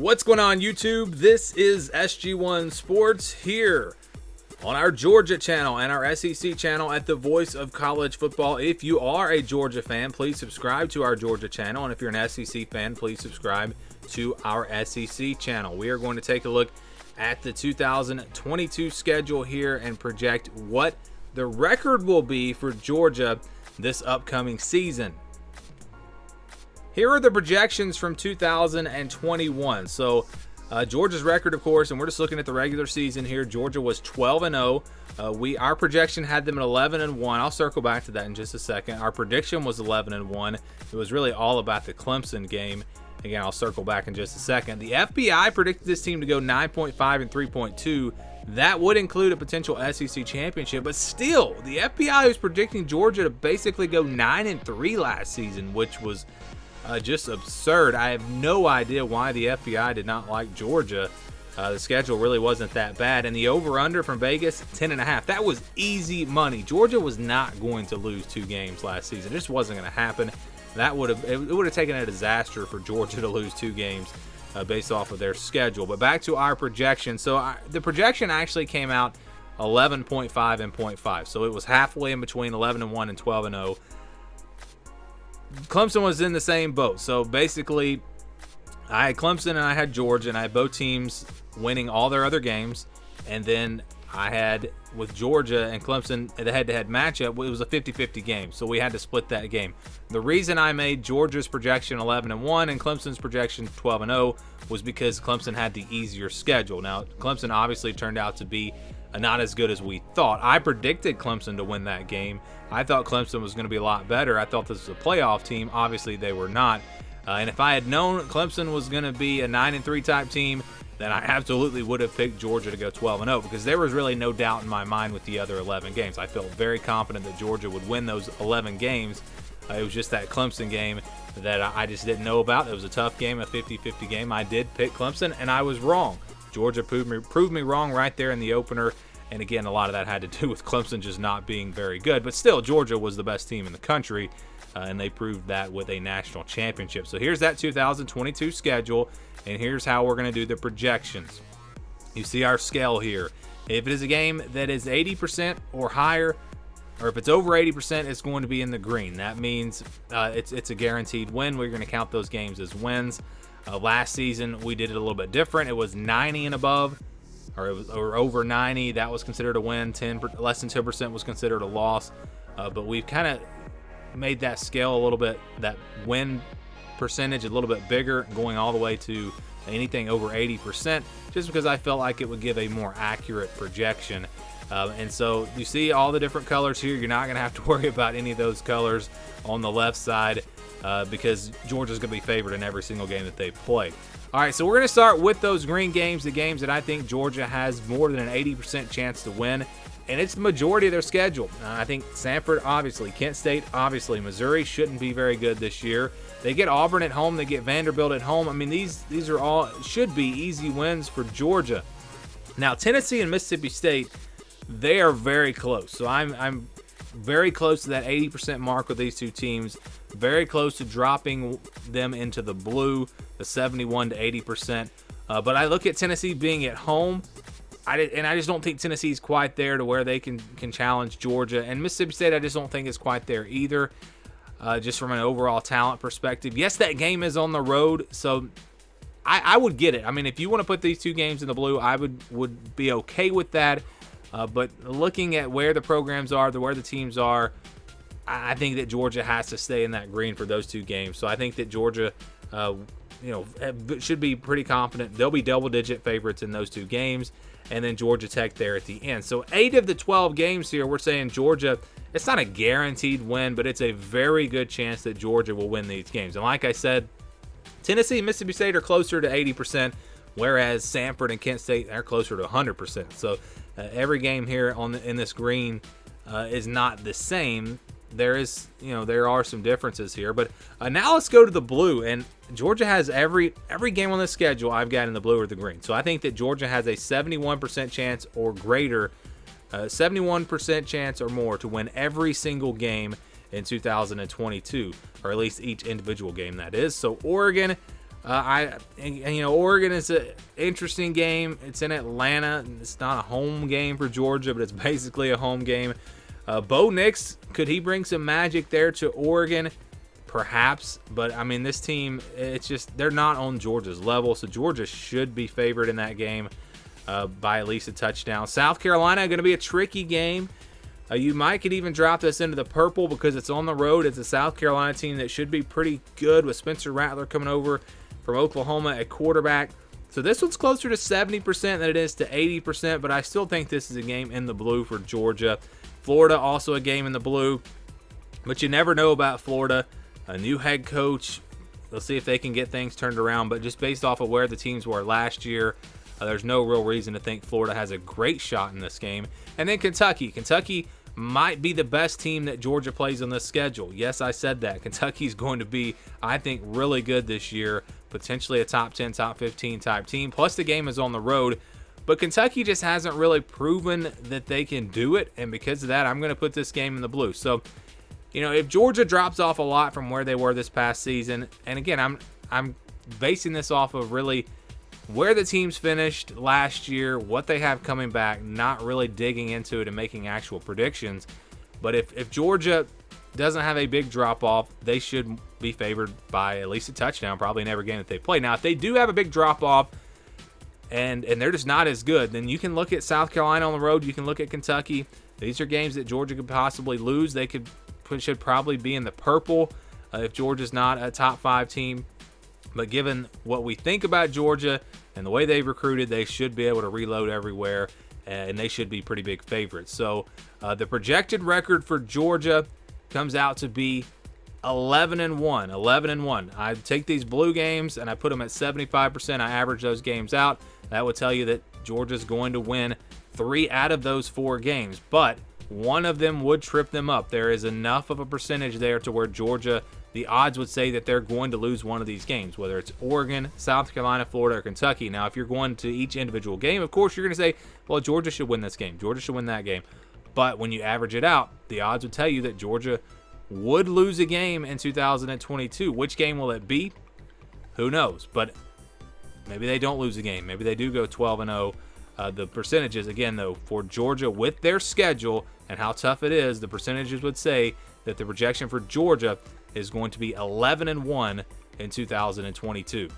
What's going on, YouTube? This is SG1 Sports here on our Georgia channel and our SEC channel at the Voice of College Football. If you are a Georgia fan, please subscribe to our Georgia channel. And if you're an SEC fan, please subscribe to our SEC channel. We are going to take a look at the 2022 schedule here and project what the record will be for Georgia this upcoming season. Here are the projections from 2021. So Georgia's record, of course, and we're just looking at the regular season here. Georgia was 12-0. Our projection had them at 11-1. I'll circle back to that in just a second. Our prediction was 11-1. It was really all about the Clemson game. Again, I'll circle back in just a second. The FBI predicted this team to go 9.5 and 3.2. That would include a potential SEC championship, but still, the FBI was predicting Georgia to basically go 9-3 last season, which was just absurd. I have no idea why the FBI did not like Georgia. The schedule really wasn't that bad. And the over-under from Vegas, 10.5. That was easy money. Georgia was not going to lose 2 games last season. It just wasn't going to happen. It would have taken a disaster for Georgia to lose 2 games based off of their schedule. But back to our projection. So the projection actually came out 11.5 and 0.5. So it was halfway in between 11-1 and 12-0. Clemson was in the same boat. So basically, I had Clemson and I had Georgia, and I had both teams winning all their other games. And then I had, with Georgia and Clemson, the head-to-head matchup, it was a 50-50 game. So we had to split that game. The reason I made Georgia's projection 11-1 and Clemson's projection 12-0 was because Clemson had the easier schedule. Now, Clemson obviously turned out to be not as good as we thought. I predicted Clemson to win that game. I thought Clemson was going to be a lot better. I thought this was a playoff team. Obviously, they were not. And if I had known Clemson was going to be a 9-3 type team, then I absolutely would have picked Georgia to go 12-0 because there was really no doubt in my mind with the other 11 games. I felt very confident that Georgia would win those 11 games. It was just that Clemson game that I just didn't know about. It was a tough game, a 50-50 game. I did pick Clemson, and I was wrong. Georgia proved me wrong right there in the opener. And again, a lot of that had to do with Clemson just not being very good. But still, Georgia was the best team in the country, and they proved that with a national championship. So here's that 2022 schedule, and here's how we're going to do the projections. You see our scale here. If it is a game that is 80% or higher, or if it's over 80%, it's going to be in the green. That means it's a guaranteed win. We're going to count those games as wins. Last season, we did it a little bit different. It was 90 and above. Or over 90, that was considered a win. Less than 10% was considered a loss. But we've kind of made that scale a little bit, that win percentage a little bit bigger, going all the way to anything over 80%, just because I felt like it would give a more accurate projection. And so you see all the different colors here. You're not going to have to worry about any of those colors on the left side because Georgia's going to be favored in every single game that they play. All right, so we're going to start with those green games, the games that I think Georgia has more than an 80% chance to win, and it's the majority of their schedule. I think Samford, obviously, Kent State, obviously, Missouri shouldn't be very good this year. They get Auburn at home, they get Vanderbilt at home. I mean, these are all should be easy wins for Georgia. Now, Tennessee and Mississippi State, they are very close. So I'm very close to that 80% mark with these two teams. Very close to dropping them into the blue, the 71 to 80%. But I look at Tennessee being at home, and I just don't think Tennessee's quite there to where they can challenge Georgia. And Mississippi State, I just don't think is quite there either, just from an overall talent perspective. Yes, that game is on the road, so I would get it. I mean, if you want to put these two games in the blue, I would be okay with that. But looking at where the programs are, where the teams are, I think that Georgia has to stay in that green for those 2 games. So I think that Georgia, should be pretty confident. They'll be double-digit favorites in those 2 games, and then Georgia Tech there at the end. So 8 of the 12 games here, we're saying Georgia, it's not a guaranteed win, but it's a very good chance that Georgia will win these games. And like I said, Tennessee and Mississippi State are closer to 80%, whereas Samford and Kent State are closer to 100%. So every game here in this green is not the same. There are some differences here, but now let's go to the blue. And Georgia has every game on the schedule I've got in the blue or the green. So I think that Georgia has a 71% chance or greater, 71% chance or more to win every single game in 2022, or at least each individual game, that is. So Oregon, Oregon is an interesting game. It's in Atlanta. It's not a home game for Georgia, but it's basically a home game. Bo Nix, could he bring some magic there to Oregon? Perhaps, but I mean, this team, it's just, they're not on Georgia's level, so Georgia should be favored in that game by at least a touchdown. South Carolina, going to be a tricky game. You could even drop this into the purple because it's on the road. It's a South Carolina team that should be pretty good with Spencer Rattler coming over from Oklahoma at quarterback. So this one's closer to 70% than it is to 80%, but I still think this is a game in the blue for Georgia. Florida, also a game in the blue, but you never know about Florida. A new head coach. We'll see if they can get things turned around, but just based off of where the teams were last year, there's no real reason to think Florida has a great shot in this game. And then Kentucky. Kentucky might be the best team that Georgia plays on this schedule. Yes, I said that. Kentucky's going to be, I think, really good this year. Potentially a top 10, top 15 type team. Plus the game is on the road. But Kentucky just hasn't really proven that they can do it. And because of that, I'm going to put this game in the blue. So, if Georgia drops off a lot from where they were this past season, and again, I'm basing this off of really where the teams finished last year, what they have coming back, not really digging into it and making actual predictions. But if Georgia doesn't have a big drop-off, they should be favored by at least a touchdown, probably in every game that they play. Now, if they do have a big drop-off and they're just not as good, then you can look at South Carolina on the road. You can look at Kentucky. These are games that Georgia could possibly lose. They should probably be in the purple if Georgia's not a top 5 team. But given what we think about Georgia and the way they've recruited, they should be able to reload everywhere, and they should be pretty big favorites. So the projected record for Georgia comes out to be 11-1. 11-1. I take these blue games and I put them at 75%. I average those games out. That would tell you that Georgia's going to win 3 out of those 4 games. But one of them would trip them up. There is enough of a percentage there to where Georgia, the odds would say that they're going to lose one of these games, whether it's Oregon, South Carolina, Florida, or Kentucky. Now, if you're going to each individual game, of course, you're going to say, well, Georgia should win this game. Georgia should win that game. But when you average it out, the odds would tell you that Georgia would lose a game in 2022. Which game will it be? Who knows? But maybe they don't lose a game. Maybe they do go 12-0. The percentages, again, though, for Georgia with their schedule and how tough it is, the percentages would say that the projection for Georgia is going to be 11-1 in 2022.